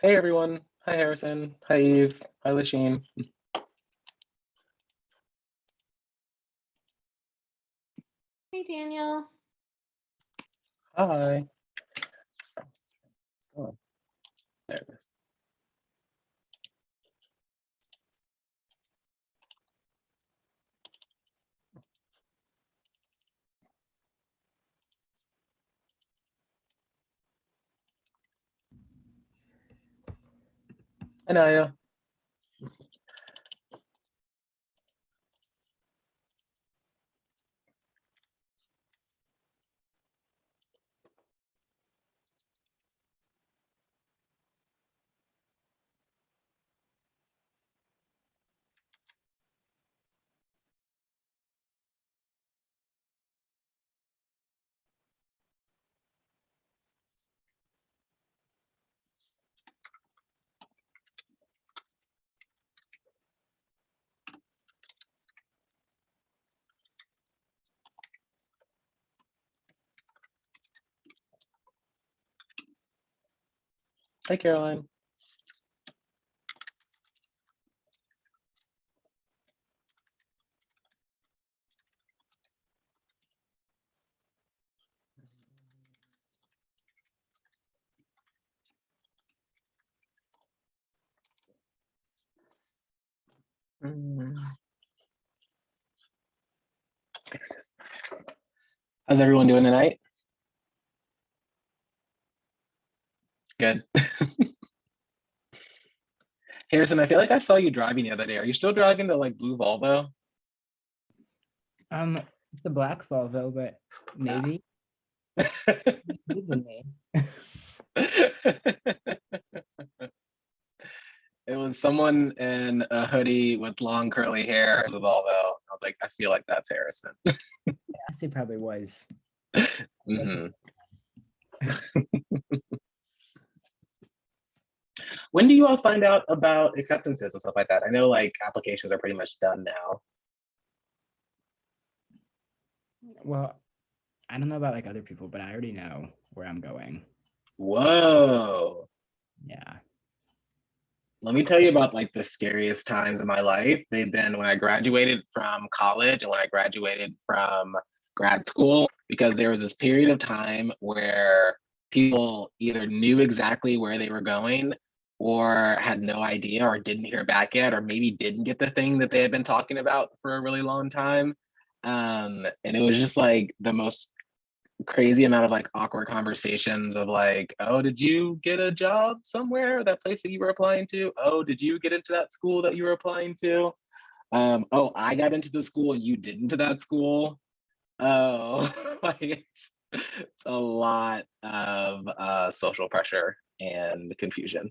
Hey everyone. Hi Harrison. Hi Eve. Hi Lasheen. Hey, Daniel. Hi. Oh, there it is. Anaya. Hi Caroline. Mm, there it is. How's everyone doing tonight? Good. Harrison, I feel like I saw you driving the other day. Are you still driving the like blue Volvo? It's a black Volvo, but maybe. Maybe the name. It was someone in a hoodie with long curly hair and a Volvo. I was like, I feel like that's Harrison. Yes, it probably was. Mhm. When do you all find out about acceptances and stuff like that? I know like applications are pretty much done now. Well, I don't know about like other people, but I already know where I'm going. Whoa. Yeah. Let me tell you about like the scariest times of my life. They've been when I graduated from college and when I graduated from grad school, because there was this period of time where people either knew exactly where they were going or had no idea or didn't hear back yet, or maybe didn't get the thing that they had been talking about for a really long time. And it was just like the most crazy amount of like awkward conversations of like, oh, did you get a job somewhere, that place that you were applying to? Oh, did you get into that school that you were applying to? Oh, I got into the school and you didn't to that school. Oh, like it's a lot of social pressure and confusion.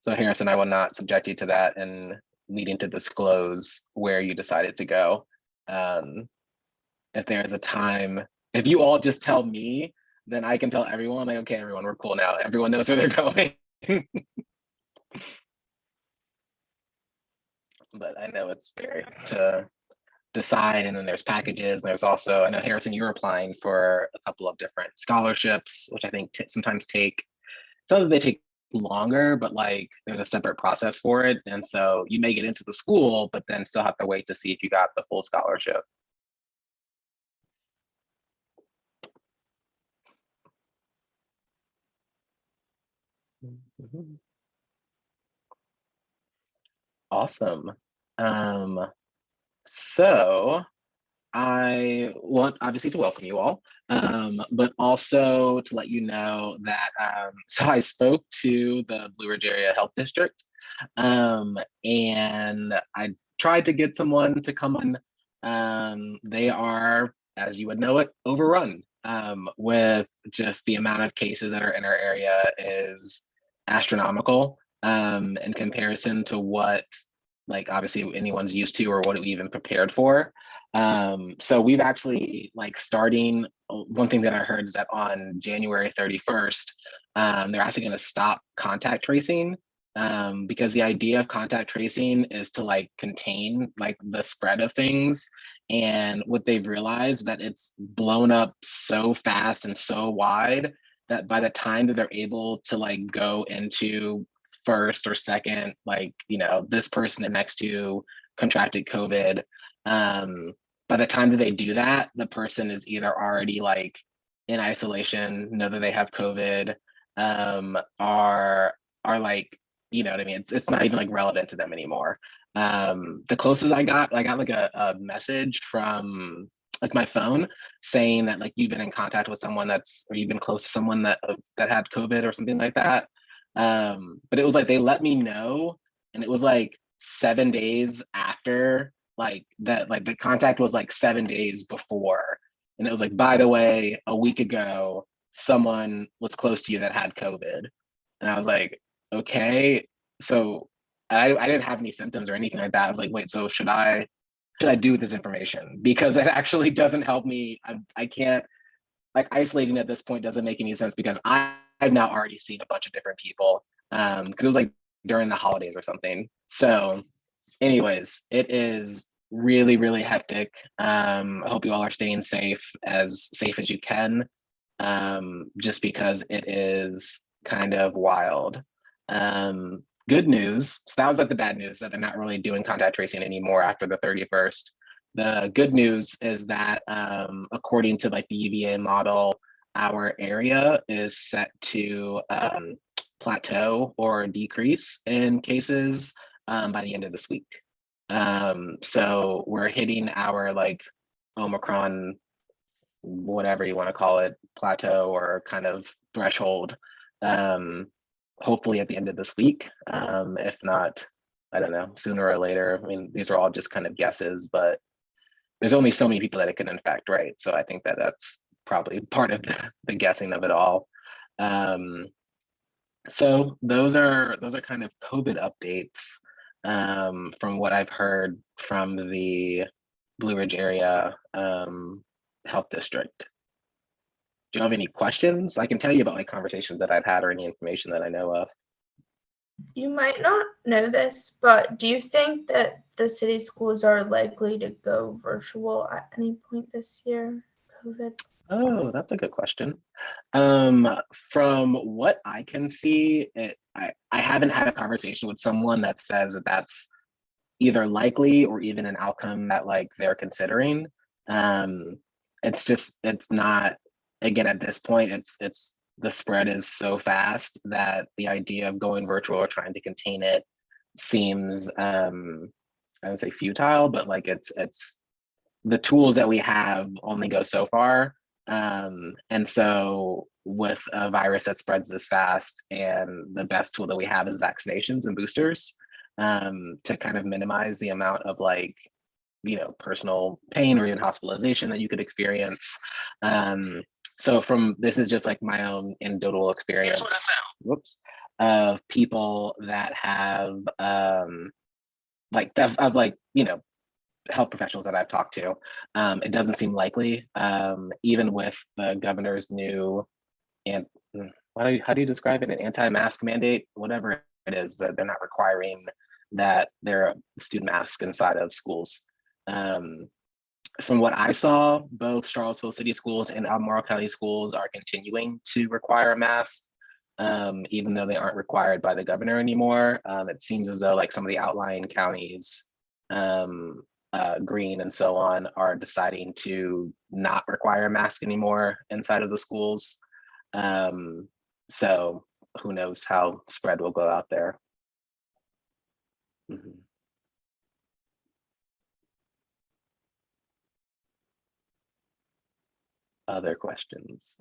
So Harrison, I will not subject you to that and needing to disclose where you decided to go. If there's a time, if you all just tell me, then I can tell everyone, like, okay, everyone, we're cool now. Everyone knows where they're going. But I know it's very to decide. And then there's packages. There's also, I know Harrison, you're applying for a couple of different scholarships, which I think sometimes take, some of they take longer, but like there's a separate process for it. And so you may get into the school, but then still have to wait to see if you got the full scholarship. Awesome. So I want obviously to welcome you all, but also to let you know that so I spoke to the Blue Ridge Area Health District, and I tried to get someone to come on. They are, as you would know it, overrun with just the amount of cases that are in our area is astronomical in comparison to what like obviously anyone's used to or what we even prepared for. So we've actually like starting, one thing that I heard is that on January 31st, they're actually going to stop contact tracing because the idea of contact tracing is to like contain like the spread of things. And what they've realized that it's blown up so fast and so wide that by the time that they're able to like go into first or second, like, you know, this person next to you contracted COVID, by the time that they do that, the person is either already like in isolation, know that they have COVID, are like, you know what I mean? It's not even like relevant to them anymore. The closest I got like a message from like my phone saying that like you've been in contact with someone that's, or you've been close to someone that had COVID or something like that. But it was like they let me know, and it was like 7 days after like that, like the contact was like 7 days before. And it was like, by the way, a week ago, someone was close to you that had COVID. And I was like, okay. So I didn't have any symptoms or anything like that. I was like, wait, so should I do with this information? Because it actually doesn't help me. I can't, like, isolating at this point doesn't make any sense because I've now already seen a bunch of different people. Because it was like during the holidays or something. So anyways, it is really, really hectic. I hope you all are staying safe as you can, just because it is kind of wild. Good news. So that was like the bad news that they're not really doing contact tracing anymore after the 31st. The good news is that according to like the UVA model, our area is set to plateau or decrease in cases by the end of this week. So we're hitting our like Omicron, whatever you want to call it, plateau or kind of threshold, hopefully at the end of this week. If not, I don't know, sooner or later. I mean, these are all just kind of guesses, but there's only so many people that it can infect, right? So I think that that's probably part of the guessing of it all. So those are kind of COVID updates from what I've heard from the Blue Ridge area health district. Do you have any questions? I can tell you about like conversations that I've had or any information that I know of. You might not know this, but do you think that the city schools are likely to go virtual at any point this year? COVID. Oh, that's a good question. From what I can see, I haven't had a conversation with someone that says that that's either likely or even an outcome that like they're considering. It's not, again, at this point, it's the spread is so fast that the idea of going virtual or trying to contain it seems I would say futile, but like it's the tools that we have only go so far. And so with a virus that spreads this fast, and the best tool that we have is vaccinations and boosters, to kind of minimize the amount of like, you know, personal pain or even hospitalization that you could experience. So from, this is just like my own anecdotal experience. Whoops. Of people that have like, you know, health professionals that I've talked to, it doesn't seem likely, even with the governor's new, and how do you describe it, an anti-mask mandate, whatever it is, that they're not requiring that there are student masks inside of schools. From what I saw, both Charlottesville City Schools and Albemarle County Schools are continuing to require a mask, even though they aren't required by the governor anymore. It seems as though like some of the outlying counties, Green and so on, are deciding to not require a mask anymore inside of the schools. So who knows how spread will go out there. Mm-hmm. Other questions?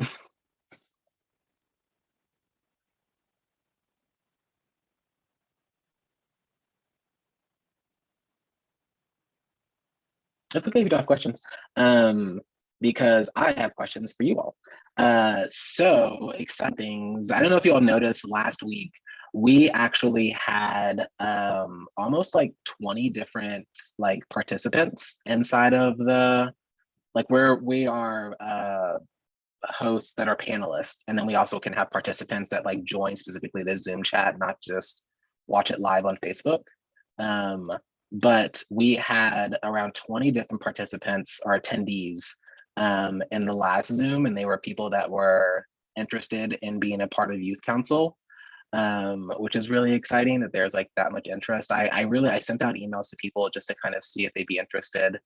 That's okay if you don't have questions, because I have questions for you all. So exciting things. I don't know if you all noticed last week, we actually had almost like 20 different like participants inside of the, like where we are hosts that are panelists, and then we also can have participants that like join specifically the Zoom chat, not just watch it live on Facebook. But we had around 20 different participants or attendees in the last Zoom, and they were people that were interested in being a part of youth council, which is really exciting that there's like that much interest. I sent out emails to people just to kind of see if they'd be interested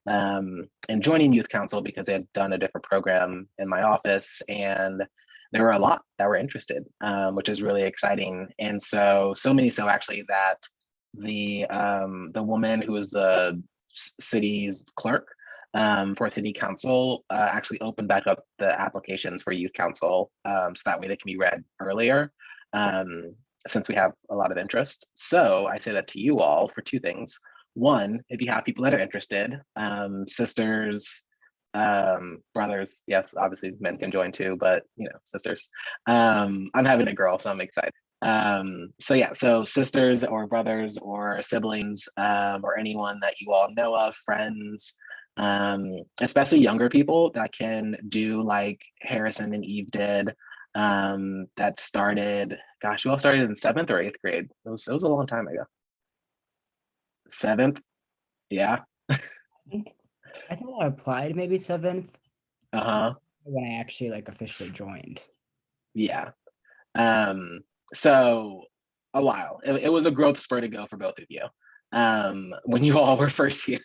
in joining youth council, because they had done a different program in my office, and there were a lot that were interested, which is really exciting. And so many so actually that the woman who is the city's clerk for city council actually opened back up the applications for youth council, so that way they can be read earlier, since we have a lot of interest. So I say that to you all for two things. One, if you have people that are interested, sisters, brothers, yes, obviously men can join too, but you know, sisters. I'm having a girl, so I'm excited. So yeah, so sisters or brothers or siblings, or anyone that you all know of, friends, especially younger people that can do like Harrison and Eve did, that started, gosh, you all started in 7th or 8th grade. It was a long time ago. 7th, yeah. I think I applied maybe 7th Uh-huh. when I actually like officially joined. Yeah. So a while. It was a growth spur to go for both of you when you all were first here.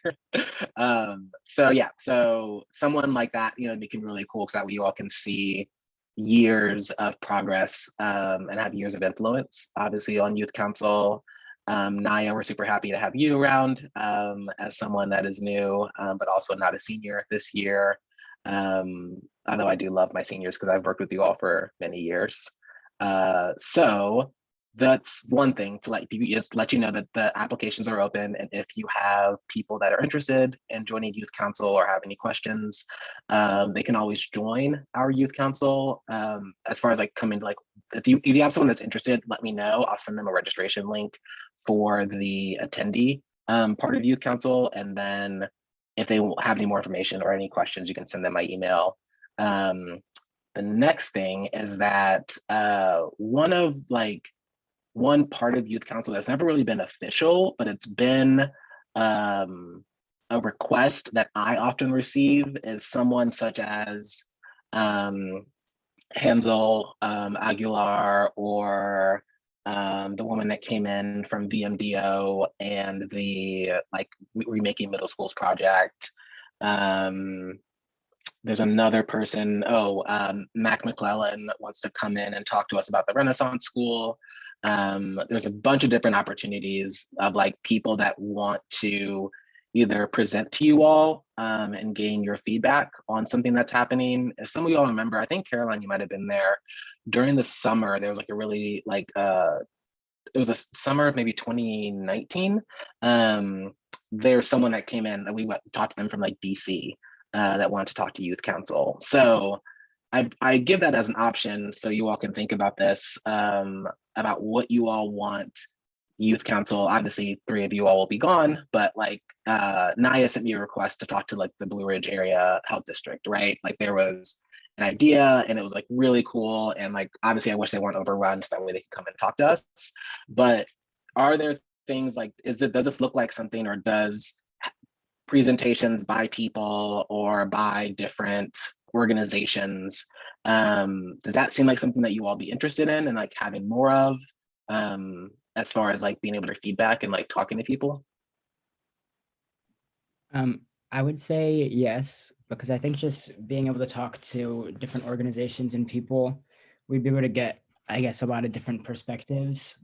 So yeah, so someone like that, you know, making really cool, because that way you all can see years of progress and have years of influence, obviously, on youth council. Naya, we're super happy to have you around as someone that is new, but also not a senior this year. Although I do love my seniors because I've worked with you all for many years. So that's one thing, to just let you know that the applications are open, and if you have people that are interested in joining youth council or have any questions, they can always join our youth council. As far as like coming to like, if you have someone that's interested, let me know. I'll send them a registration link for the attendee part of youth council, and then if they have any more information or any questions, you can send them my email. The next thing is that one part of youth council that's never really been official, but it's been a request that I often receive, is someone such as Hansel Aguilar, or the woman that came in from VMDO and the like Remaking Middle Schools project. There's another person, Mac McClellan wants to come in and talk to us about the Renaissance School. There's a bunch of different opportunities of like people that want to either present to you all and gain your feedback on something that's happening. If some of you all remember, I think Caroline, you might have been there during the summer. There was like a really like it was a summer of maybe 2019. There's someone that came in that we went to talk to them from like DC that wanted to talk to youth council. So I give that as an option, so you all can think about this, about what you all want youth council. Obviously 3 of you all will be gone, but like Naya sent me a request to talk to like the Blue Ridge Area Health District, right? Like there was an idea and it was like really cool, and like obviously I wish they weren't overrun, so that way they could come and talk to us. But are there things like, does this look like something, or does presentations by people or by different organizations, does that seem like something that you all be interested in and like having more of, as far as like being able to feedback and like talking to people? I would say yes, because I think just being able to talk to different organizations and people, we'd be able to get, I guess, a lot of different perspectives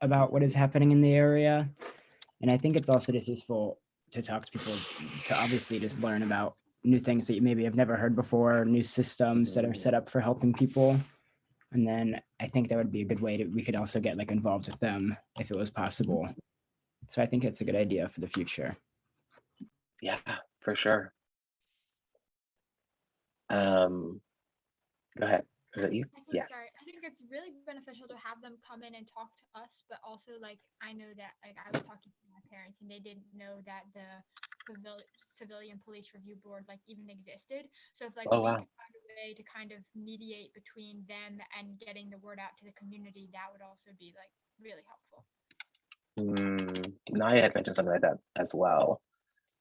about what is happening in the area. And I think it's also just useful to talk to people to obviously just learn about new things that you maybe have never heard before, new systems that are set up for helping people. And then I think that would be a good way we could also get like involved with them if it was possible. So I think it's a good idea for the future. Yeah, for sure. Go ahead. Is that you? Yeah. Sorry, I think it's really beneficial to have them come in and talk to us, but also like I know that like I was talking to my parents and they didn't know that the civilian police review board like even existed. So if like Oh, we wow. could find a way to kind of mediate between them and getting the word out to the community, that would also be like really helpful. Naya had mentioned something like that as well.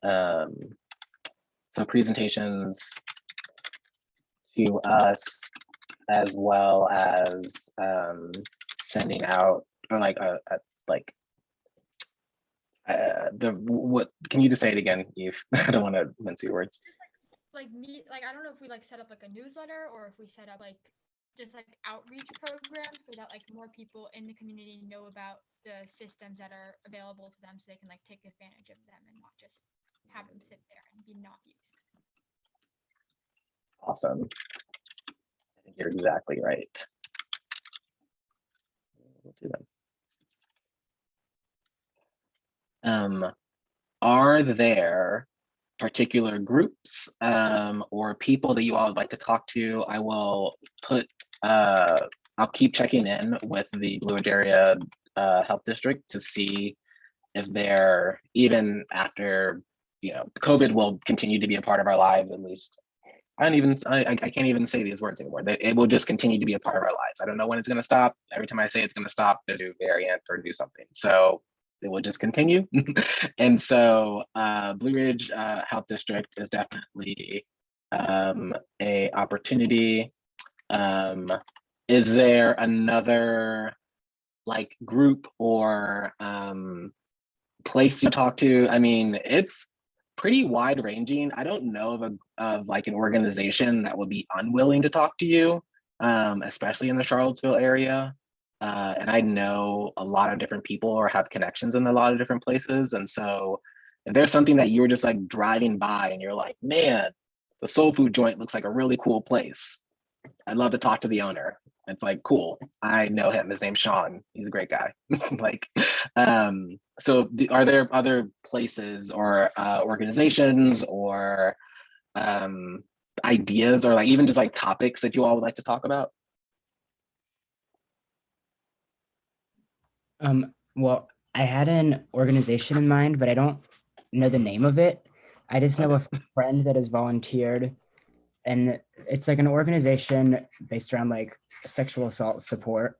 So presentations to us, as well as sending out, or like like what, can you just say it again, Eve? I don't want to mince your words. Like me, like I don't know if we like set up like a newsletter or if we set up like just like outreach programs so that like more people in the community know about the systems that are available to them so they can like take advantage of them and not just have them sit there and be not used. Awesome. I think you're exactly right. We'll do that. Are there particular groups or people that you all would like to talk to? I will put, I'll keep checking in with the Blue Ridge Area Health District to see if they're, even after, you know, COVID will continue to be a part of our lives, at least. I can't even say these words anymore. It will just continue to be a part of our lives. I don't know when it's going to stop. Every time I say it's going to stop, there's a variant or do something. So it will just continue. And so Blue Ridge Health District is definitely a opportunity. Is there another like group or place you talk to? I mean, it's pretty wide ranging. I don't know of like an organization that would be unwilling to talk to you, especially in the Charlottesville area. And I know a lot of different people or have connections in a lot of different places. And so if there's something that you were just like driving by and you're like, man, the soul food joint looks like a really cool place, I'd love to talk to the owner. It's like, cool, I know him. His name's Sean. He's a great guy. Like, so are there other places or organizations or ideas or like even just like topics that you all would like to talk about? Well, I had an organization in mind, but I don't know the name of it. I just know Okay. a friend that has volunteered, and it's like an organization based around like sexual assault support.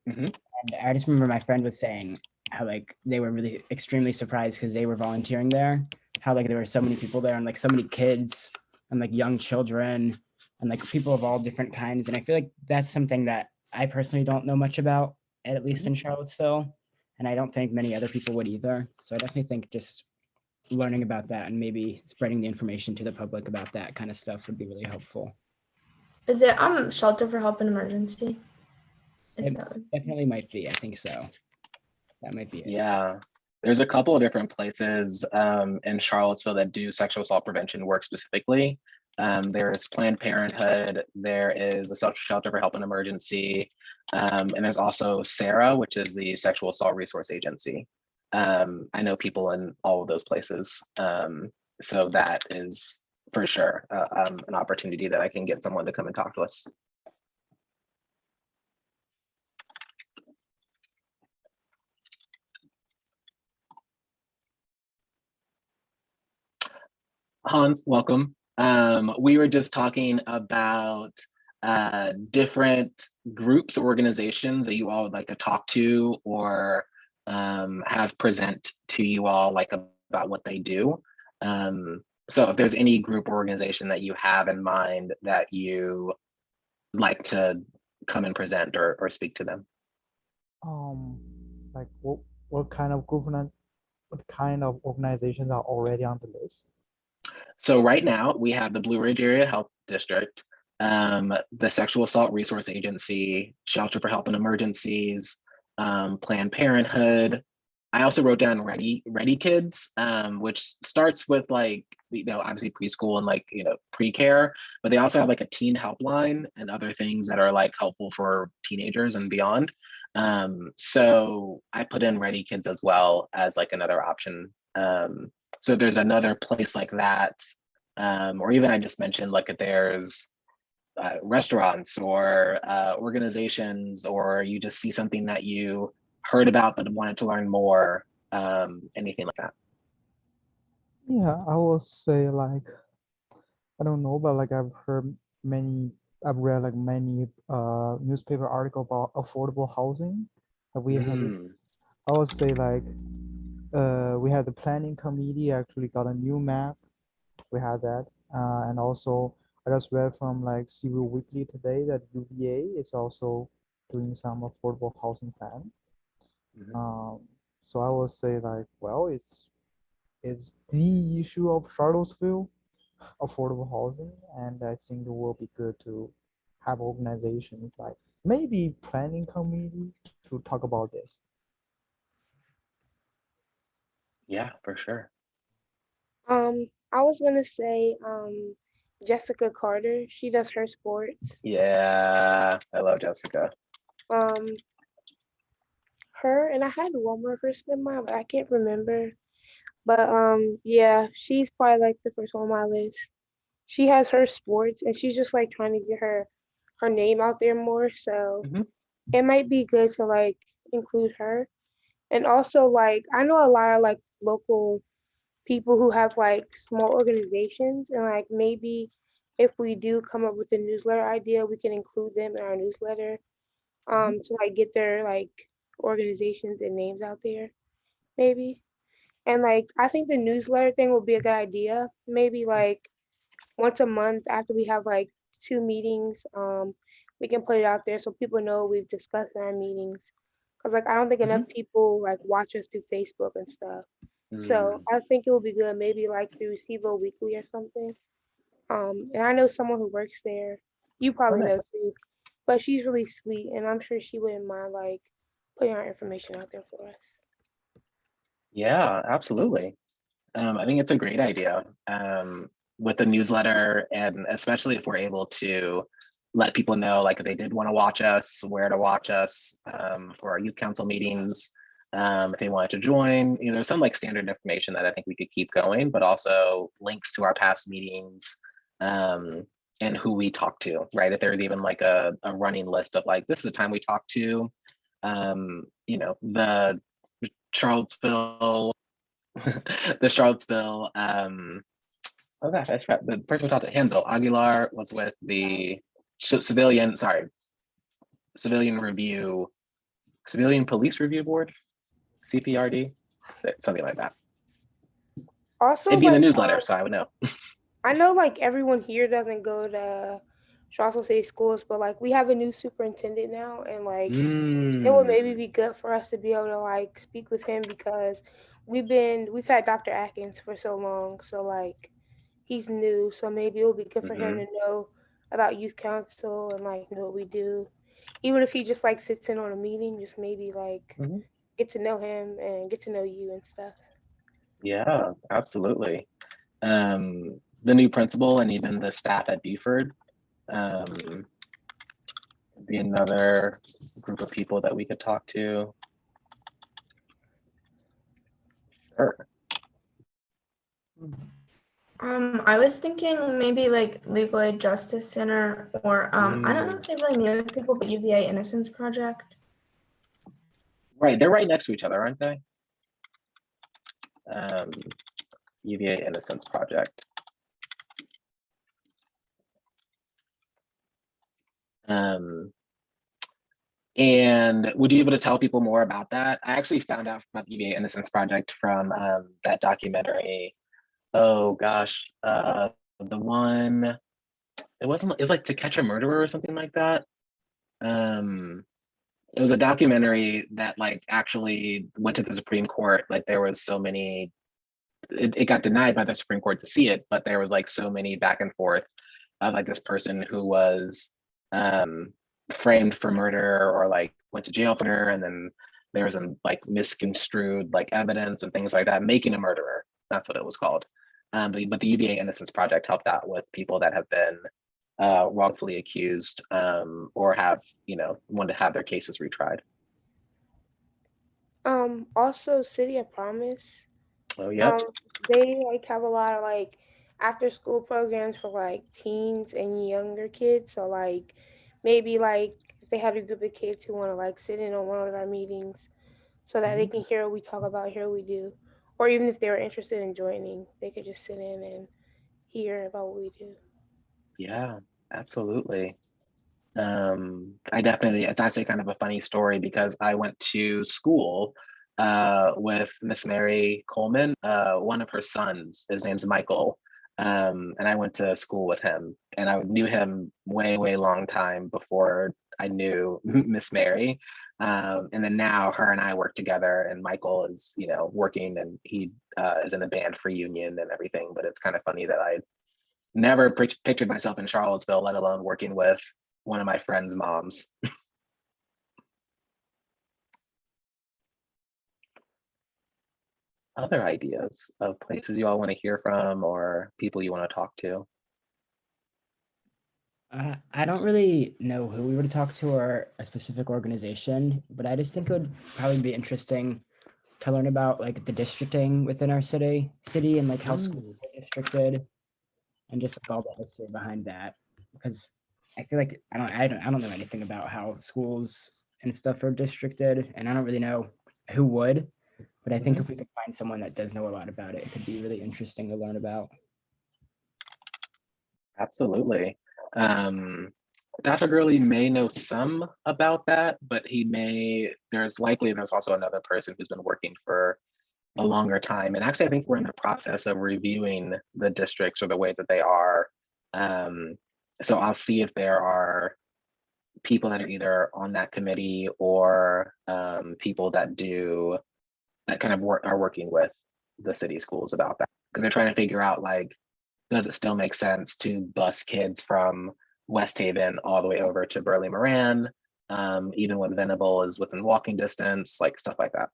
Mhm. And I just remember my friend was saying how like they were really extremely surprised because they were volunteering there, how like there were so many people there and like so many kids and like young children and like people of all different kinds. And I feel like that's something that I personally don't know much about, at least in Charlottesville. And I don't think many other people would either. So I definitely think just learning about that and maybe spreading the information to the public about that kind of stuff would be really helpful. Is it Shelter for Help in Emergency? Is It that definitely might be. I think so. That might be it. Yeah, there's a couple of different places in Charlottesville that do sexual assault prevention work specifically. There's Planned Parenthood, there is a shelter for help in emergency, and there's also SARA, which is the Sexual Assault Resource Agency. I know people in all of those places, so that is for sure an opportunity that I can get someone to come and talk to us. Hans, welcome. We were just talking about different groups, organizations that you all would like to talk to or have present to you all like about what they do. So if there's any group or organization that you have in mind that you like to come and present or speak to them. Like what kind of government, what kind of organizations are already on the list? So right now we have the Blue Ridge Area Health District, the Sexual Assault Resource Agency, Shelter for Help in Emergencies, Planned Parenthood. I also wrote down Ready Kids, which starts with like, you know, obviously preschool and like, you know, pre-care, but they also have like a teen helpline and other things that are like helpful for teenagers and beyond. So I put in Ready Kids as well as like another option. So if there's another place like that, or even I just mentioned like if there's restaurants or organizations, or you just see something that you heard about but wanted to learn more, anything like that. Yeah, I will say like, I don't know, but like I've read like many newspaper article about affordable housing. Have we had Mm, I would say like we had the planning committee actually got a new map. We had that, and also I just read from like Civil Weekly today that UVA is also doing some affordable housing plan. Mhm. So I would say like, well, it's the issue of Charlottesville, affordable housing, and I think it will be good to have organizations like maybe planning committee to talk about this. Yeah, for sure. I was gonna say Jessica Carter. She does her sports. Yeah, I love Jessica. Um, her and I had one more person in mind, but I can't remember. But yeah, she's probably like the first one on my list. She has her sports and she's just like trying to get her name out there more. So Mhm. it might be good to like include her. And also like I know a lot of like local people who have like small organizations and like maybe if we do come up with a newsletter idea, we can include them in our newsletter to like get their like organizations and names out there maybe. And like I think the newsletter thing would be a good idea. Maybe like once a month after we have like 2 meetings, we can put it out there so people know we've discussed in our meetings. Cause like I don't think enough Mhm. people like watch us through Facebook and stuff. So Mm. I think it would be good maybe like through CVO Weekly or something. And I know someone who works there. You Oh, probably know nice. too. But she's really sweet and I'm sure she wouldn't mind like putting our information out there for us. Yeah, absolutely. I think it's a great idea with the newsletter, and especially if we're able to let people know, like if they did want to watch us, where to watch us for our youth council meetings, if they wanted to join. You know, there's some like standard information that I think we could keep going, but also links to our past meetings um, and who we talk to, right? If there's even like a running list of like, this is the time we talk to, you know, the Charlottesville the Charlottesville, oh gosh, I forgot the person we talked to, Hansel Aguilar was with the civilian, sorry, civilian review, civilian police review board, CPRD, something like that. Also It'd be in the like newsletter, so I would know. I know like everyone here doesn't go to Charleston City schools, but like we have a new superintendent now and like it would maybe Mm, be good for us to be able to like speak with him because we've had Dr. Atkins for so long. So like he's new. So maybe it would be good for him hmm to know about youth council and like know what we do. Even if he just like sits in on a meeting, just maybe like hmm get to know him and get to know you and stuff. Yeah, absolutely. The new principal and even the staff at Buford be another group of people that we could talk to. Sure. I was thinking maybe like Legal Aid Justice Center or I don't know if they really meet with people, but UVA Innocence Project. Right, they're right next to each other, aren't they? UVA Innocence Project. And would you be able to tell people more about that? I actually found out about the UVA Innocence Project from that documentary. Oh gosh, the one it wasn't. It was like To Catch a Murderer or something like that. Um, it was a documentary that like actually went to the Supreme Court. Like there was so many. It got denied by the Supreme Court to see it, but there was like so many back and forth of like this person who was um, framed for murder or like went to jail for murder, and then there was some like misconstrued like evidence and things like that, making a murderer. That's what it was called. But the UVA Innocence Project helped out with people that have been wrongfully accused or have, you know, want to have their cases retried. Also City of Promise. Oh, yep. They like have a lot of like after school programs for like teens and younger kids. So like maybe like if they have a group of kids who want to like sit in on one of our meetings so that they Mhm. can hear what we talk about, hear what we do. Or even if they were interested in joining, they could just sit in and hear about what we do. Yeah, absolutely. I definitely, it's actually kind of a funny story because I went to school with Miss Mary Coleman. One of her sons, his name's Michael, and I went to school with him, and I knew him way long time before I knew Miss Mary. And then now her and I work together, and Michael is, working, and he is in a band for Union and everything. But it's kind of funny that I never pictured myself in Charlottesville, let alone working with one of my friend's moms. Other ideas of places you all want to hear from or people you want to talk to? I don't really know who we would talk to or a specific organization, but I just think it would probably be interesting to learn about like the districting within our city and like how schools are districted and just like all the history behind that. Because I feel like I don't know anything about how schools and stuff are districted, and I don't really know who would. But I think if we could find someone that does know a lot about it, it could be really interesting to learn about. Absolutely. Dr. Gurley may know some about that, but there's also another person who's been working for a longer time. And actually, I think we're in the process of reviewing the districts or the way that they are. So I'll see if there are people that are either on that committee or people that kind of are working with the city schools about that. Because they're trying to figure out, like, does it still make sense to bus kids from West Haven all the way over to Burley Moran, even when Venable is within walking distance, like stuff like that.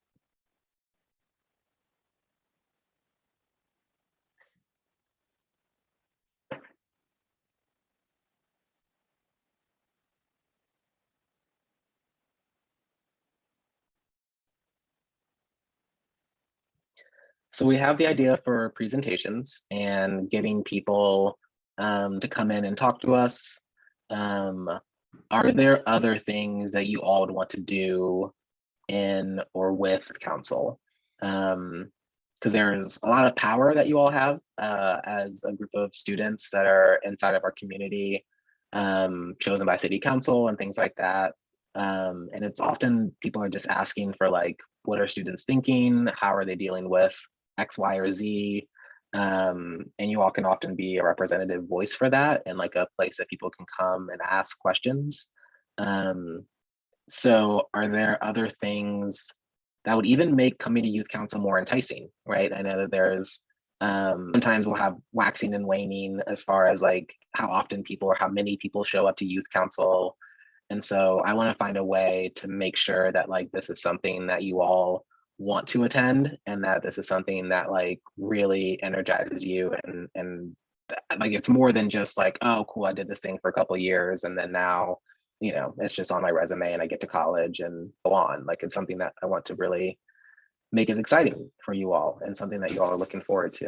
So we have the idea for presentations and getting people to come in and talk to us. Are there other things that you all would want to do in or with council? Because there's a lot of power that you all have as a group of students that are inside of our community, chosen by city council and things like that. And it's often people are just asking for, like, what are students thinking? How are they dealing with X, Y, or Z? And you all can often be a representative voice for that and like a place that people can come and ask questions. So are there other things that would even make coming to youth council more enticing, right? I know that there's sometimes we'll have waxing and waning as far as like how often people or how many people show up to youth council. And so I want to find a way to make sure that like this is something that you all want to attend and that this is something that like really energizes you and like it's more than just like, oh cool, I did this thing for a couple of years and then now it's just on my resume and I get to college and go on. Like it's something that I want to really make as exciting for you all and something that you all are looking forward to.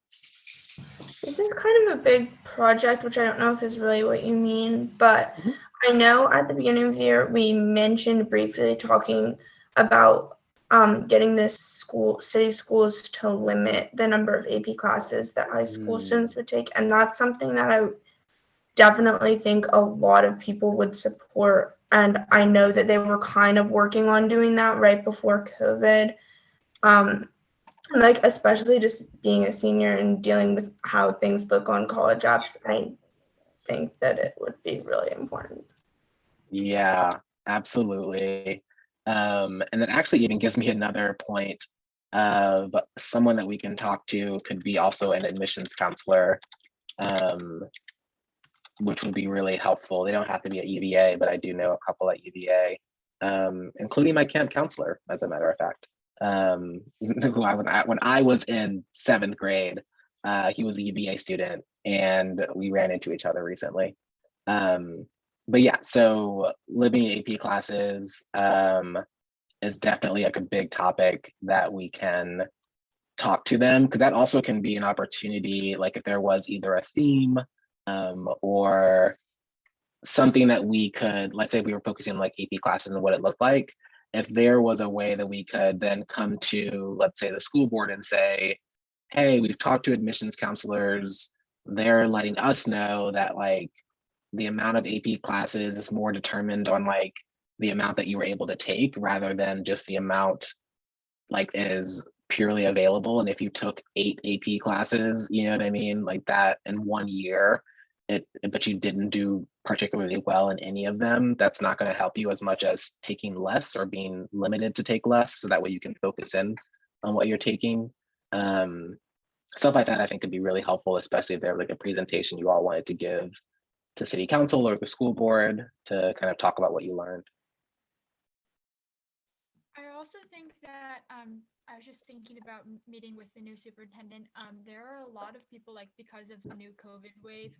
This is kind of a big project, which I don't know if is really what you mean, but I know at the beginning of the year, we mentioned briefly talking about getting city schools to limit the number of AP classes that high school students would take. And that's something that I definitely think a lot of people would support. And I know that they were kind of working on doing that right before COVID. Like, especially just being a senior and dealing with how things look on college apps, I think that it would be really important. Yeah, absolutely. And that actually even gives me another point of someone that we can talk to could be also an admissions counselor, which would be really helpful. They don't have to be at UVA, but I do know a couple at UVA, including my camp counselor, as a matter of fact. Who when I was in 7th grade, he was a UVA student and we ran into each other recently. But yeah, so living AP classes is definitely like a big topic that we can talk to them, because that also can be an opportunity, like if there was either a theme or something that we could, let's say we were focusing on like AP classes and what it looked like, if there was a way that we could then come to, let's say, the school board and say, hey, we've talked to admissions counselors, they're letting us know that like the amount of AP classes is more determined on like the amount that you were able to take rather than just the amount like is purely available. And if you took 8 AP classes, you know what I mean, like that in 1 year, but you didn't do particularly well in any of them, that's not going to help you as much as taking less or being limited to take less, so that way you can focus in on what you're taking. Stuff like that I think could be really helpful, especially if there's like a presentation you all wanted to give to city council or the school board to kind of talk about what you learned. I also think that I was just thinking about meeting with the new superintendent. There are a lot of people, like, because of the new COVID wave,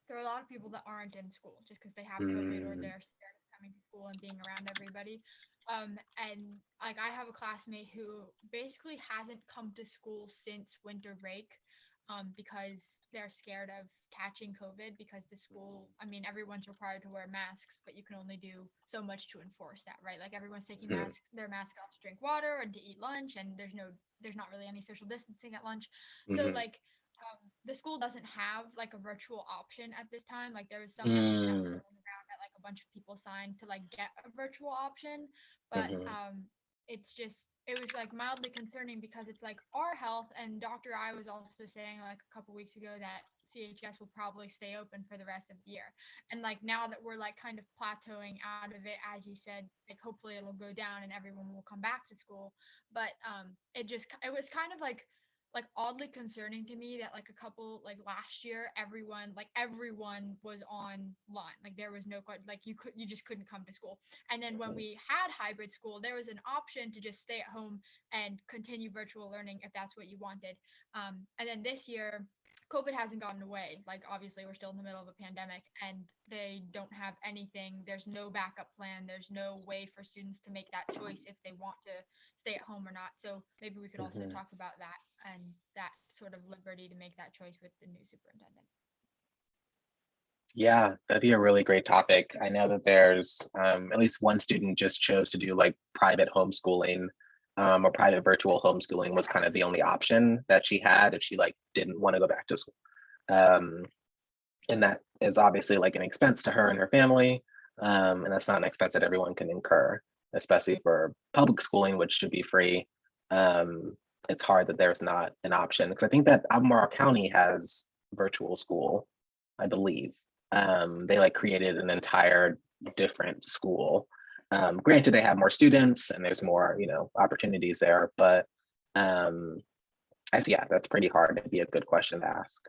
there are a lot of people that aren't in school just because they have COVID or they're scared of coming to school and being around everybody. And like, I have a classmate who basically hasn't come to school since winter break. Because they're scared of catching COVID, because the school, I mean, everyone's required to wear masks, but you can only do so much to enforce that, right? Like, everyone's taking their mask off to drink water and to eat lunch, and there's not really any social distancing at lunch. So like, the school doesn't have like a virtual option at this time. Like, there was some petition that was going around that like a bunch of people signed to like get a virtual option, but it was like mildly concerning because it's like our health, and Dr. I was also saying like a couple weeks ago that CHS will probably stay open for the rest of the year. And like, now that we're like kind of plateauing out of it, as you said, like hopefully it'll go down and everyone will come back to school. But it was kind of like oddly concerning to me that like a couple, like last year, everyone was online. Like, there was no, like, you just couldn't come to school. And then when we had hybrid school, there was an option to just stay at home and continue virtual learning if that's what you wanted. And then this year, COVID hasn't gotten away. Like, obviously we're still in the middle of a pandemic and they don't have anything. There's no backup plan. There's no way for students to make that choice if they want to stay at home or not. So maybe we could also talk about that and that sort of liberty to make that choice with the new superintendent. Yeah, that'd be a really great topic. I know that there's at least one student just chose to do like private homeschooling, or private virtual homeschooling was kind of the only option that she had if she like didn't want to go back to school. And that is obviously like an expense to her and her family. And that's not an expense that everyone can incur, especially for public schooling, which should be free. It's hard that there's not an option, because I think that Albemarle County has virtual school, I believe. They like created an entire different school. Granted, they have more students and there's more, opportunities there, but that's pretty hard. It'd be a good question to ask.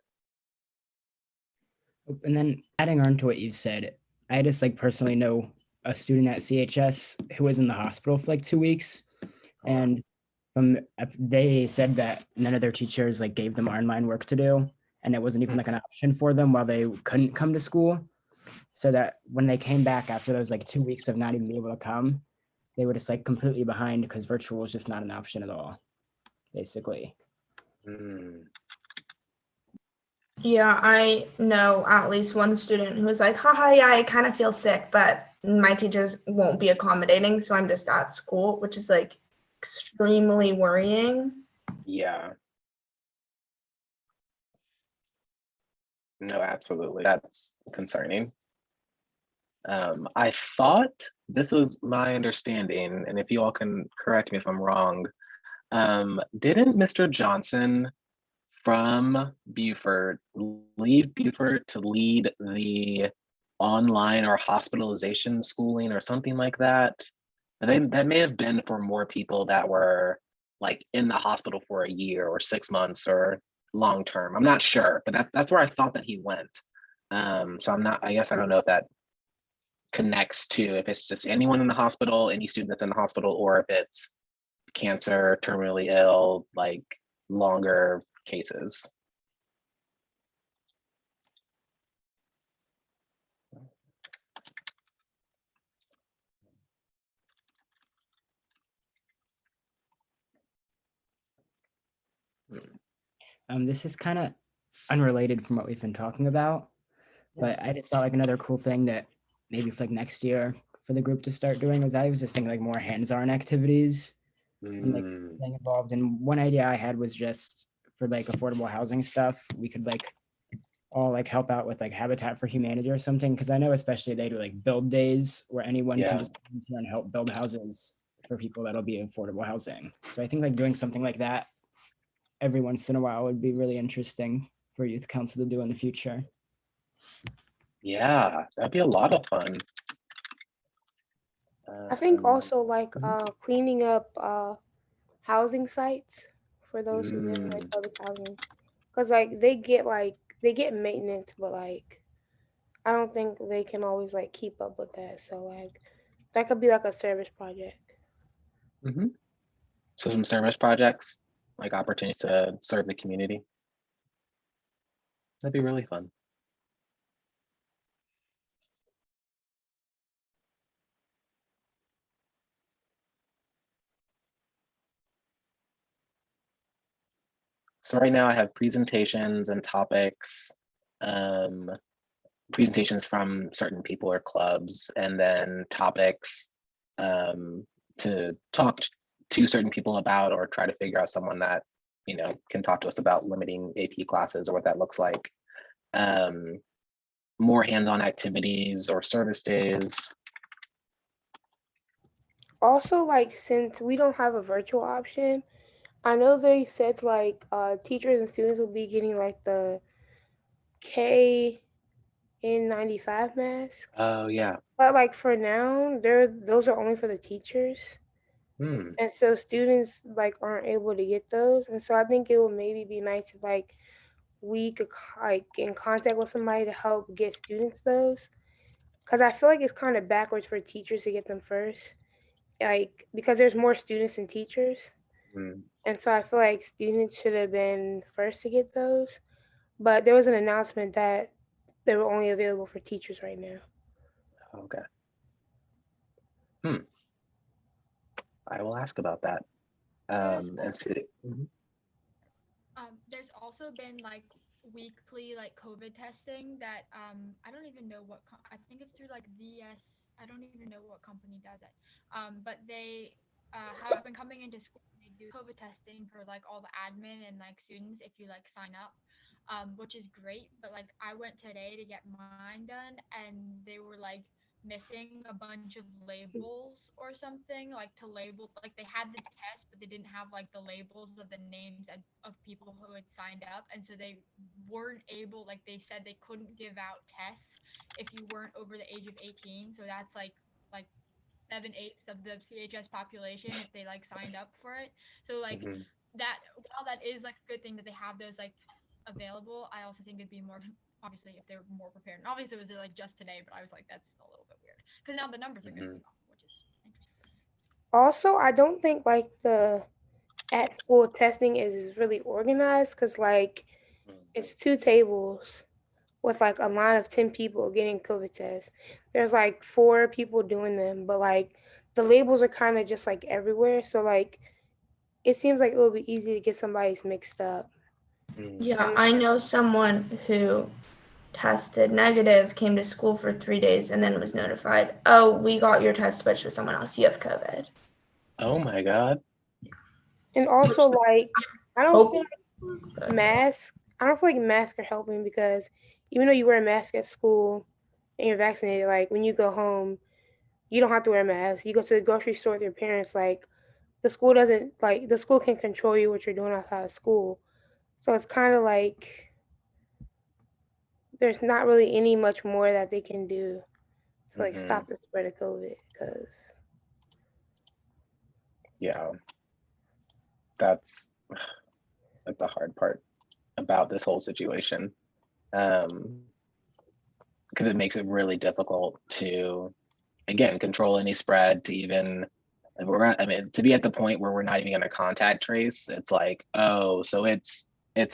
And then adding on to what you've said, I just like personally know a student at CHS who was in the hospital for like 2 weeks, and they said that none of their teachers like gave them online work to do, and it wasn't even like an option for them while they couldn't come to school. So that when they came back after those like 2 weeks of not even being able to come, they were just like completely behind because virtual was just not an option at all, basically. Yeah, I know at least one student who's like, haha, yeah, I kind of feel sick, but my teachers won't be accommodating, so I'm just at school, which is like extremely worrying. Yeah. No, absolutely. That's concerning. I thought this was my understanding, and if you all can correct me if I'm wrong, didn't Mr. Johnson from Beaufort leave Beaufort to lead the online or hospitalization schooling or something like that? That may have been for more people that were like in the hospital for a year or 6 months or long term. I'm not sure, but that's where I thought that he went. So I guess I don't know if that connects to if it's just anyone in the hospital, any student that's in the hospital, or if it's cancer, terminally ill, like longer cases. This is kind of unrelated from what we've been talking about, but I just saw like another cool thing that maybe for like next year for the group to start doing was I was just thinking like more hands-on activities and like getting involved. And one idea I had was just for like affordable housing stuff, we could like all like help out with like Habitat for Humanity or something. Cause I know especially they do like build days where anyone Yeah. can just volunteer and help build houses for people that'll be affordable housing. So I think like doing something like that every once in a while would be really interesting for youth council to do in the future. Yeah, that'd be a lot of fun. I think Um, also like mhm. cleaning up housing sites for those who live in like Mm, public housing, because like they get maintenance, but like I don't think they can always like keep up with that. So like that could be like a service project. mhm. So some service projects, like opportunities to serve the community. That'd be really fun. So right now I have presentations and topics, um, presentations from certain people or clubs, and then topics to talk to certain people about, or try to figure out someone that, you know, can talk to us about limiting AP classes or what that looks like. More hands-on activities or service days. Also, like since we don't have a virtual option, I know they said like teachers and students will be getting like the KN95 mask. Oh yeah. But like for now, those are only for the teachers. Hmm. And so students like aren't able to get those. And so I think it would maybe be nice if like we could like get in contact with somebody to help get students those. Cause I feel like it's kind of backwards for teachers to get them first. Like because there's more students than teachers. Hmm. And so I feel like students should have been first to get those. But there was an announcement that they were only available for teachers right now. Okay. I will ask about that. And see. Mhm. There's also been like weekly like COVID testing that I don't even know I think it's through like VS. I don't even know what company does it. But they have been coming into school. And they do COVID testing for like all the admin and like students if you like sign up, which is great. But like I went today to get mine done, and they were like missing a bunch of labels or something, like to label, like they had the test but they didn't have like the labels of the names of people who had signed up, and so they weren't able, like they said they couldn't give out tests if you weren't over the age of 18, so that's like 7/8 of the CHS population if they like signed up for it. So like Mhm. that, while that is like a good thing that they have those like tests available, I also think it'd be more, obviously if they were more prepared. And obviously it was like just today, but I was like, that's a little bit weird because now the numbers are going to Mhm. be off, which is interesting. Also, I don't think like the at school testing is really organized because like it's two tables with like a line of 10 people getting COVID tests. There's like 4 people doing them, but like the labels are kind of just like everywhere. So like it seems like it would be easy to get somebody's mixed up. Yeah, And I know someone who tested negative, came to school for 3 days, and then was notified, oh, we got your test switched with someone else. You have COVID. Oh my God. also like I don't Hope feel like masks. I don't feel like masks are helping because even though you wear a mask at school and you're vaccinated, like when you go home, you don't have to wear a mask. You go to the grocery store with your parents, like the school doesn't like the school can control you what you're doing outside of school. So it's kind of like there's not really any much more that they can do to like Mhm. stop the spread of COVID because Yeah, that's the hard part about this whole situation. Because it makes it really difficult to, again, control any spread, to even, if we're at, I mean, to be at the point where we're not even gonna contact trace. It's like, oh, so it's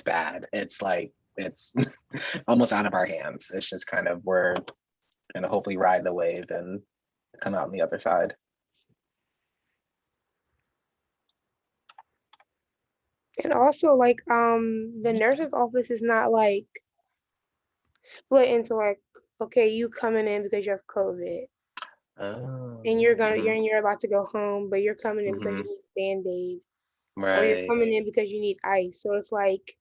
bad. It's like it's almost out of our hands. It's just kind of, we're gonna hopefully ride the wave and come out on the other side. and also like the nurse's office is not like split into like okay you coming in because you have COVID Oh, and you're about to go home but you're coming in because mhm. you need Band-Aid or you're Right. coming in because you need ice. So it's like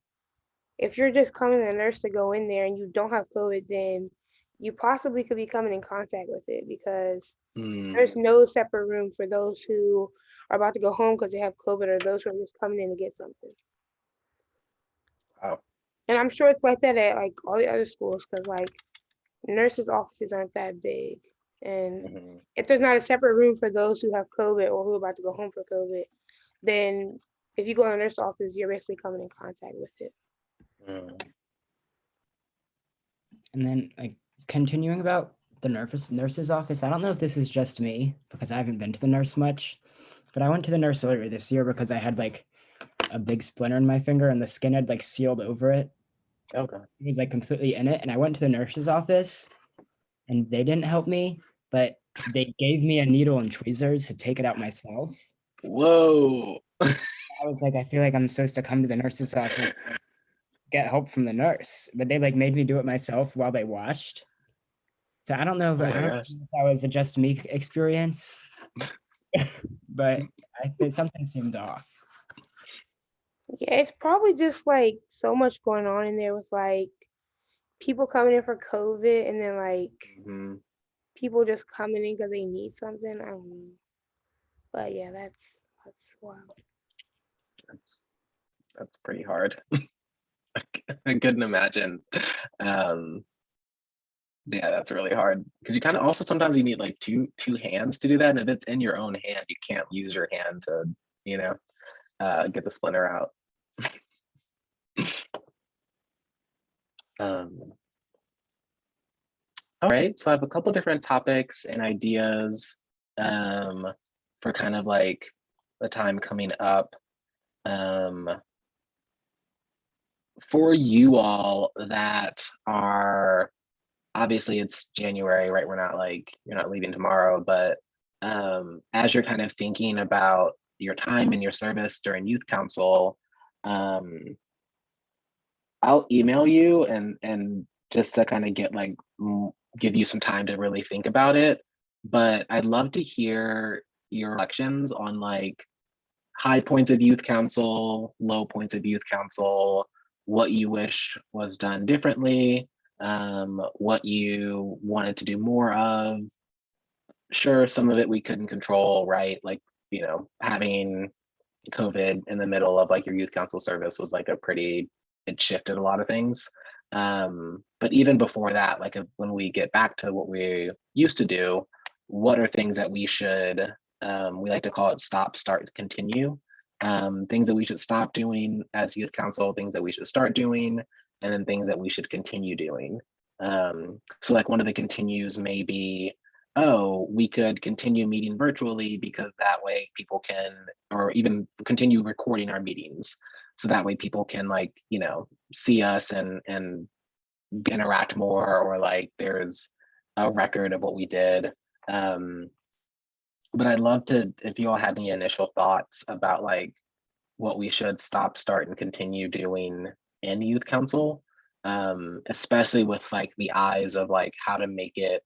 if you're just coming a nurse to go in there and you don't have COVID, then you possibly could be coming in contact with it because there's no separate room for those who are about to go home because they have COVID or those who are just coming in to get something. Wow. And I'm sure it's like that at like all the other schools because like nurses' offices aren't that big. And Mhm. if there's not a separate room for those who have COVID or who are about to go home for COVID, then if you go to a nurse office, you're basically coming in contact with it. Mm. And then like continuing about the nurse's office, I don't know if this is just me because I haven't been to the nurse much, but I went to the nurse earlier this year because I had like a big splinter in my finger and the skin had like sealed over it. Okay. It was like completely in it. And I went to the nurse's office and they didn't help me, but they gave me a needle and tweezers to take it out myself. Whoa. I was like, I feel like I'm supposed to come to the nurse's office and get help from the nurse, but they like made me do it myself while they watched. So I don't know if, Oh I my don't know gosh. if that was a just me experience, but I think something seemed off. Yeah, it's probably just like so much going on in there with like people coming in for COVID and then like Mhm. people just coming in because they need something. I don't know. But yeah, that's wild. That's pretty hard. I couldn't imagine. Um, yeah, that's really hard because you kind of also sometimes you need like two hands to do that, and if it's in your own hand, you can't use your hand to, you know, get the splinter out. All right, so I have a couple different topics and ideas for kind of like the time coming up. For you all that are, obviously it's January, right? We're not like, you're not leaving tomorrow, but as you're kind of thinking about your time and your service during youth council, I'll email you and just to kind of get like give you some time to really think about it. But I'd love to hear your reflections on like high points of youth council, low points of youth council, what you wish was done differently, what you wanted to do more of. Sure, some of it we couldn't control, right? Like, you know, having COVID in the middle of like your youth council service was like it shifted a lot of things. But even before that, like when we get back to what we used to do, what are things that we should, we like to call it stop, start, continue. Things that we should stop doing as youth council, things that we should start doing, and then things that we should continue doing. So like one of the continues may be, oh, we could continue meeting virtually because that way people can, or even continue recording our meetings. So that way people can like, you know, see us and interact more, or like there's a record of what we did. But I'd love to, if you all had any initial thoughts about like what we should stop, start, and continue doing in youth council, especially with like the eyes of like how to make it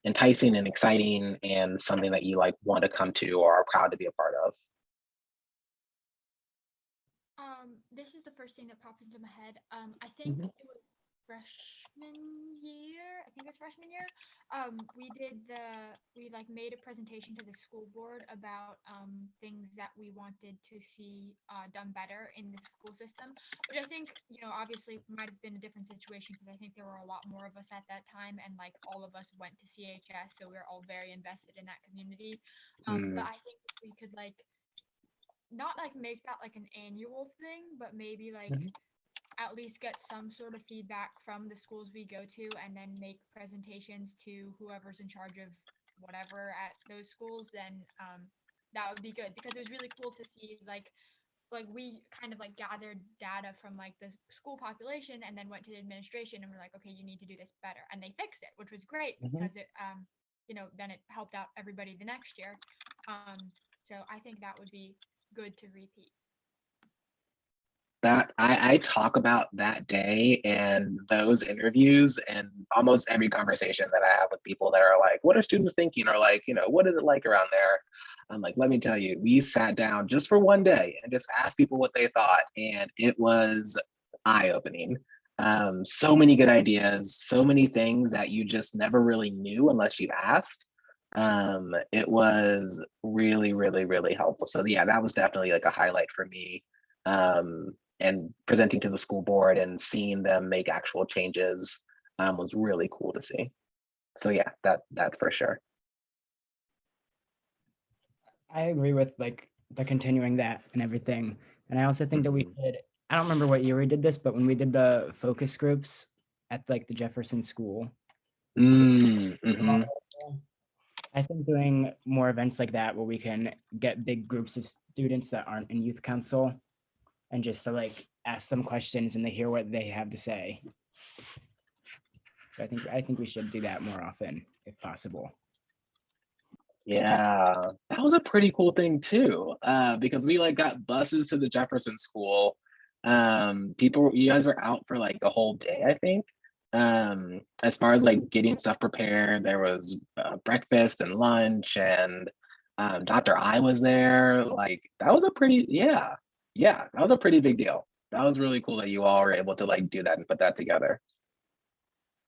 enticing and exciting and something that you like want to come to or are proud to be a part of. This is the first thing that popped into my head. I think Mhm. it was freshman year. I think it was freshman year. We like made a presentation to the school board about things that we wanted to see done better in the school system, which I think, you know, obviously might have been a different situation because I think there were a lot more of us at that time, and like all of us went to CHS, so we we're all very invested in that community. But I think we could like not like make that like an annual thing, but maybe like Mhm. at least get some sort of feedback from the schools we go to and then make presentations to whoever's in charge of whatever at those schools, then that would be good because it was really cool to see like we kind of like gathered data from like the school population and then went to the administration and we're like, okay, you need to do this better, and they fixed it, which was great because it you know, then it helped out everybody the next year. So I think that would be good to repeat. That I talk about that day and those interviews and almost every conversation that I have with people that are like, what are students thinking? Or like, you know, what is it like around there? I'm like, let me tell you, we sat down just for one day and just asked people what they thought. And it was eye-opening. So many good ideas, so many things that you just never really knew unless you asked. It was really, really, really helpful. So yeah, that was definitely like a highlight for me. And presenting to the school board and seeing them make actual changes was really cool to see. So yeah, that for sure. I agree with like the continuing that and everything. And I also think that we should, I don't remember what year we did this, but when we did the focus groups at like the Jefferson School, Mhm. I think doing more events like that where we can get big groups of students that aren't in youth council and just to like ask them questions and they hear what they have to say. So I think we should do that more often if possible. Yeah, that was a pretty cool thing too, because we like got buses to the Jefferson School. You guys were out for like a whole day, I think. As far as like getting stuff prepared, there was breakfast and lunch, and Dr. I was there. Like that was a pretty, yeah, that was a pretty big deal. That was really cool that you all were able to like do that and put that together.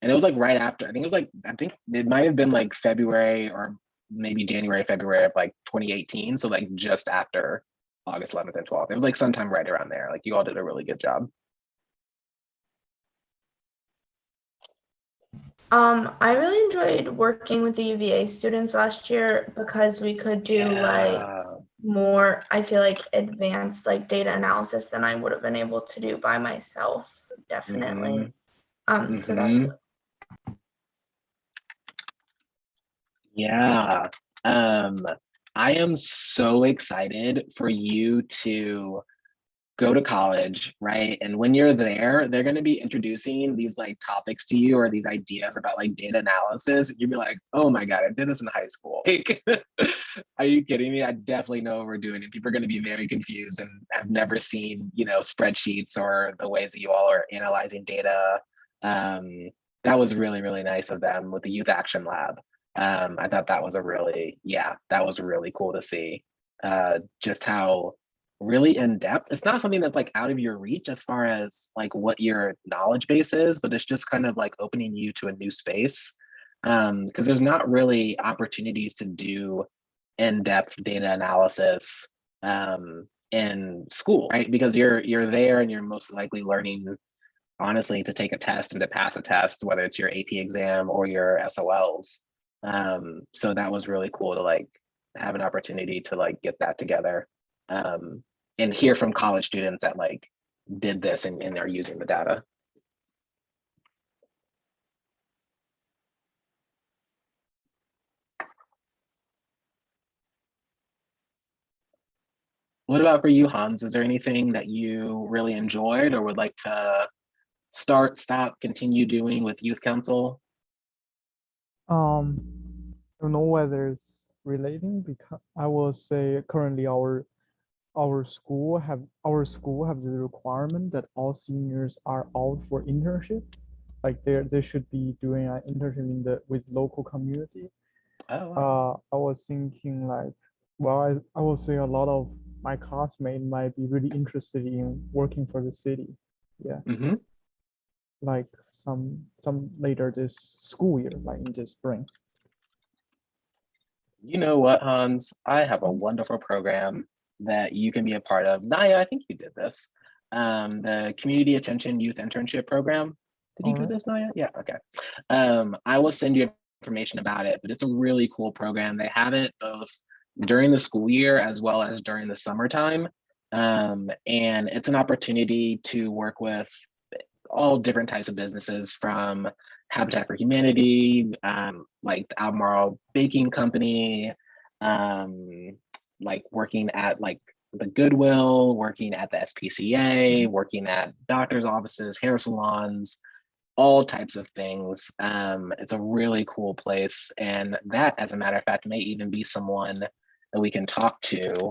And it was like right after, I think it might have been like February or maybe January, February of like 2018. So like just after August 11th and 12th. It was like sometime right around there. Like you all did a really good job. I really enjoyed working with the UVA students last year because we could do like Yeah. more, I feel like advanced like data analysis than I would have been able to do by myself, definitely. So that's Mhm. Yeah. I am so excited for you to go to college, right? And when you're there, they're going to be introducing these like topics to you or these ideas about like data analysis. And you'll be like, oh my God, I did this in high school. Like, are you kidding me? I definitely know what we're doing. And people are going to be very confused and have never seen, spreadsheets or the ways that you all are analyzing data. That was really, really nice of them with the Youth Action Lab. I thought that was that was really cool to see. Just how really in depth. It's not something that's like out of your reach as far as like what your knowledge base is, but it's just kind of like opening you to a new space. Because there's not really opportunities to do in-depth data analysis in school, right? Because you're there and you're most likely learning honestly to take a test and to pass a test, whether it's your AP exam or your SOLs. So that was really cool to like have an opportunity to like get that together. And hear from college students that like did this and are using the data. What about for you, Hans? Is there anything that you really enjoyed or would like to start, stop, continue doing with Youth Council? I don't know whether it's relating because I will say currently our school have the requirement that all seniors are out for internship. Like they should be doing an internship with local community. Oh, wow. I was thinking like, well, I will say a lot of my classmates might be really interested in working for the city. Yeah, Mm-hmm. like some later this school year, like in the spring. You know what, Hans? I have a wonderful program that you can be a part of. Naya, I think you did this. The Community Attention Youth Internship Program. Did you do Alright. this, Naya? Yeah, okay. I will send you information about it, but it's a really cool program. They have it both during the school year as well as during the summertime. And it's an opportunity to work with all different types of businesses from Habitat for Humanity, like the Albemarle Baking Company, like working at like the Goodwill, working at the SPCA, working at doctor's offices, hair salons, all types of things. It's a really cool place. And that, as a matter of fact, may even be someone that we can talk to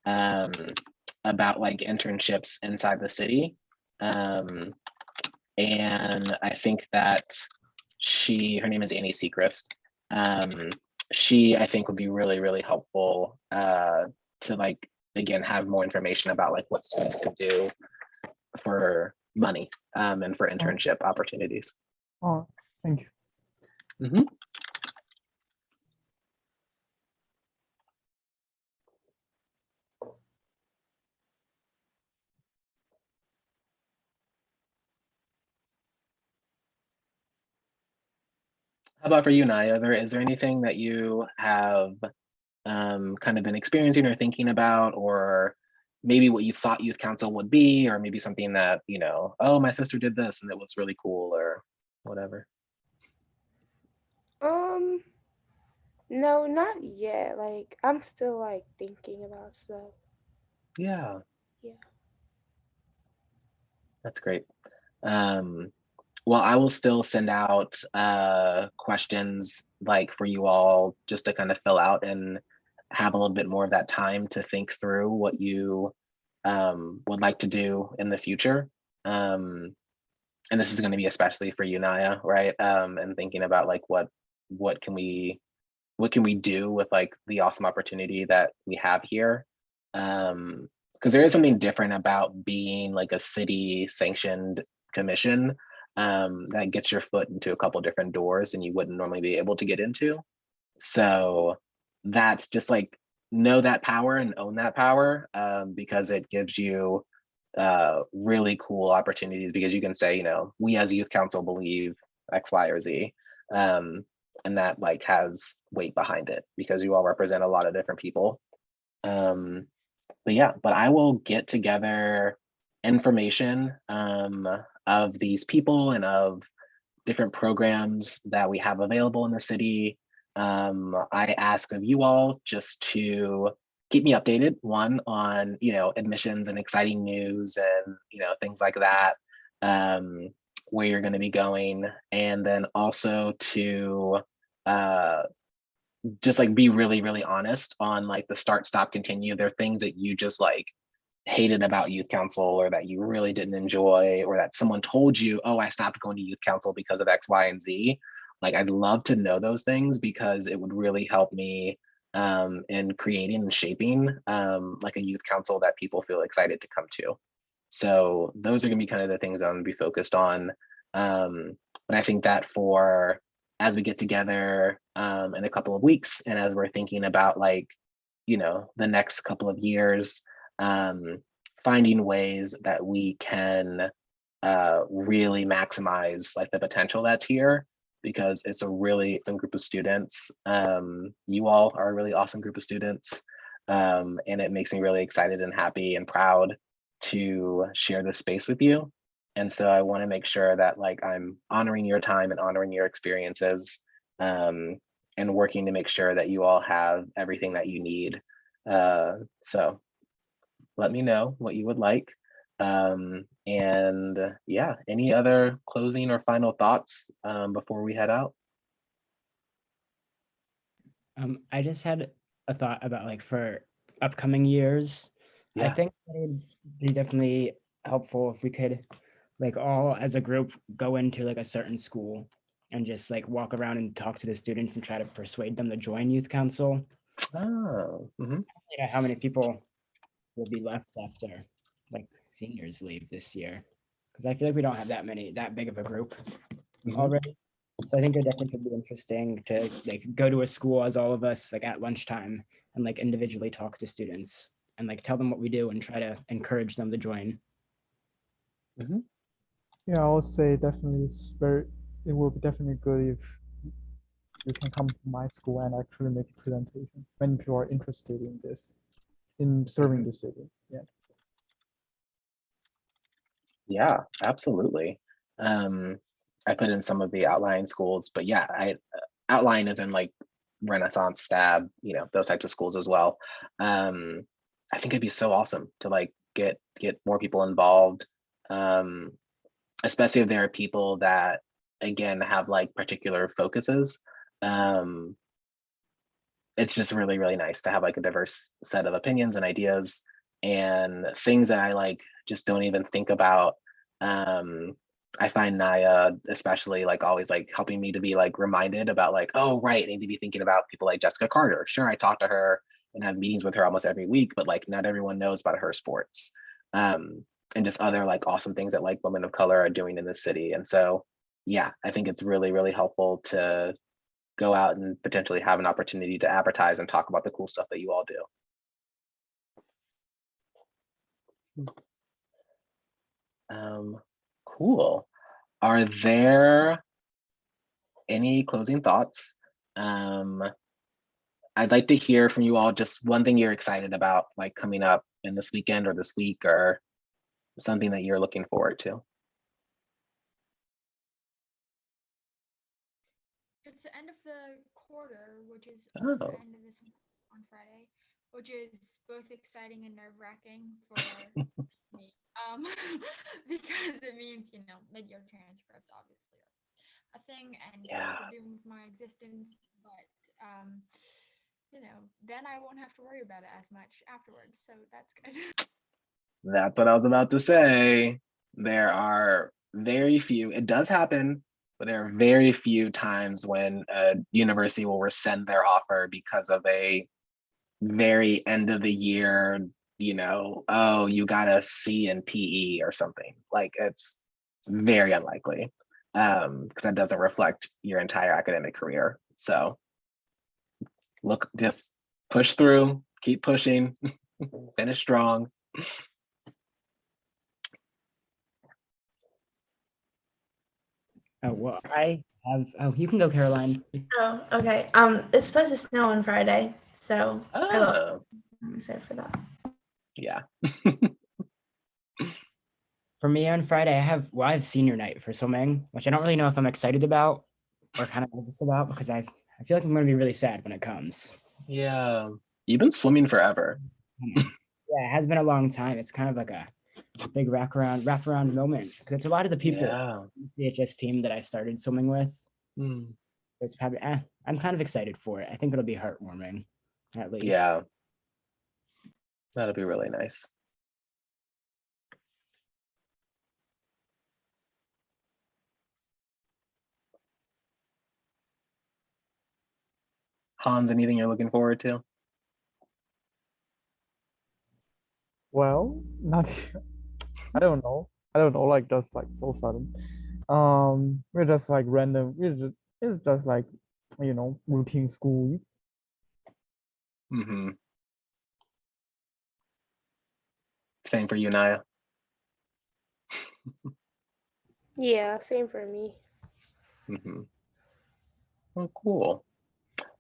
about like internships inside the city. And I think that her name is Annie Sechrist. She, I think, would be really, really helpful to like, again, have more information about like what students could do for money and for internship opportunities. Oh, thank you. Mhm. How about for you, Naya? Is there anything that you have kind of been experiencing or thinking about, or maybe what you thought youth council would be, or maybe something that, you know, oh, my sister did this and it was really cool, or whatever? No, not yet. Like I'm still like thinking about stuff. Yeah, Yeah. that's great. Well, I will still send out questions like for you all just to kind of fill out and have a little bit more of that time to think through what you would like to do in the future. And this is going to be especially for you, Naya, right? And thinking about like what can we do with like the awesome opportunity that we have here. Because there is something different about being like a city sanctioned commission that gets your foot into a couple different doors and you wouldn't normally be able to get into. So that's just like know that power and own that power because it gives you really cool opportunities because you can say, you know, we as youth council believe X, Y, or Z. And that like has weight behind it because you all represent a lot of different people. But yeah, but I will get together information of these people and of different programs that we have available in the city. I ask of you all just to keep me updated, one on, you know, admissions and exciting news and, you know, things like that, where you're going to be going. And then also to just like be really, really honest on like the start, stop, continue. There are things that you just like hated about youth council or that you really didn't enjoy or that someone told you, oh, I stopped going to youth council because of X, Y, and Z. Like I'd love to know those things because it would really help me in creating and shaping like a youth council that people feel excited to come to. So those are gonna be kind of the things I'm gonna be focused on. But I think that for as we get together in a couple of weeks and as we're thinking about like, you know, the next couple of years, finding ways that we can really maximize like the potential that's here because it's a really awesome group of students. You all are a really awesome group of students. And it makes me really excited and happy and proud to share this space with you. And so I want to make sure that like I'm honoring your time and honoring your experiences and working to make sure that you all have everything that you need. So let me know what you would like. And yeah, any other closing or final thoughts before we head out? I just had a thought about like for upcoming years. I Yeah. think that it would be definitely helpful if we could like all as a group go into like a certain school and just like walk around and talk to the students and try to persuade them to join youth council. Oh, mhm. You know how many people will be left after like seniors leave this year? Because I feel like we don't have that big of a group Mhm. already. So I think it definitely could be interesting to like go to a school as all of us like at lunchtime and like individually talk to students and like tell them what we do and try to encourage them to join. Yeah, I would say definitely it will be definitely good if you can come to my school and actually make a presentation when you are interested in this, in serving the city. Yeah. Yeah, absolutely. I put in some of the outlying schools, but yeah, I outline is in like Renaissance, Stab, you know, those types of schools as well. I think it'd be so awesome to like get more people involved, especially if there are people that again have like particular focuses. Um, it's just really, really nice to have like a diverse set of opinions and ideas and things that I like just don't even think about. I find Naya especially like always like helping me to be like reminded about like, oh right, I need to be thinking about people like Jessica Carter. Sure, I talk to her and have meetings with her almost every week, but like not everyone knows about her sports. and just other like awesome things that like women of color are doing in the city. And so, yeah, I think it's really, really helpful to go out and potentially have an opportunity to advertise and talk about the cool stuff that you all do. Cool. Are there any closing thoughts? I'd like to hear from you all just one thing you're excited about, like coming up in this weekend or this week, or something that you're looking forward to. It's the end of the quarter, which is also the Oh. end of this on Friday, which is both exciting and nerve-wracking for me. Because it means, you know, mid-year transcripts obviously are a thing and Yeah. what they're doing with my existence, but you know, then I won't have to worry about it as much afterwards, so that's good. That's what I was about to say. There are very few, it does happen, but there are very few times when a university will rescind their offer because of a very end of the year, you know, oh, you got a C in PE or something. Like it's very unlikely, because that doesn't reflect your entire academic career. So look, just push through, keep pushing, finish strong. Oh, well, I have, oh, you can go, Caroline. Oh, okay. It's supposed to snow on Friday, so Oh, I'm excited for that. yeah. For me on Friday, I have senior night for swimming, which I don't really know if I'm excited about or kind of nervous about because I feel like I'm going to be really sad when it comes. Yeah. You've been swimming forever. Yeah, it has been a long time. It's kind of like a big wraparound moment because it's a lot of the people Yeah. on the CHS team that I started swimming with. Hmm. It's probably, I'm kind of excited for it. I think it'll be heartwarming, at least. Yeah. That'll be really nice. Hans, anything you're looking forward to? Well, not I don't know. Like just like so sudden. We're just like random. It's just like, you know, routine school week. Mm-hmm. Same for you, Naya. Yeah, same for me. Mm-hmm. Oh, cool.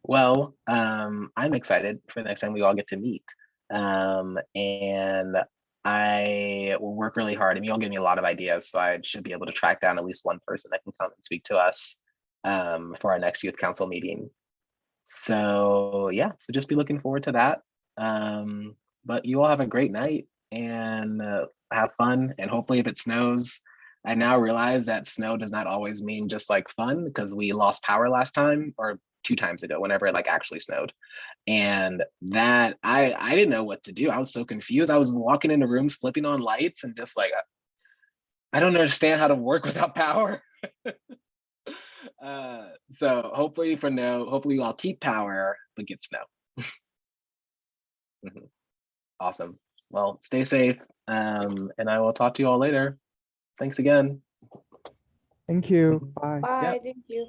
Well, I'm excited for the next time we all get to meet. And I will work really hard, and you all give me a lot of ideas, so I should be able to track down at least one person that can come and speak to us for our next youth council meeting. So yeah, so just be looking forward to that. But you all have a great night and have fun. And hopefully if it snows, I now realize that snow does not always mean just like fun, because we lost power last time or 2 times ago, whenever it like actually snowed. And that I didn't know what to do. I was so confused. I was walking into rooms, flipping on lights and just like, I don't understand how to work without power. So hopefully hopefully you all keep power, but get snow. Mhm. Awesome. Well, stay safe. And I will talk to you all later. Thanks again. Thank you. Bye. Bye. Yep. Thank you.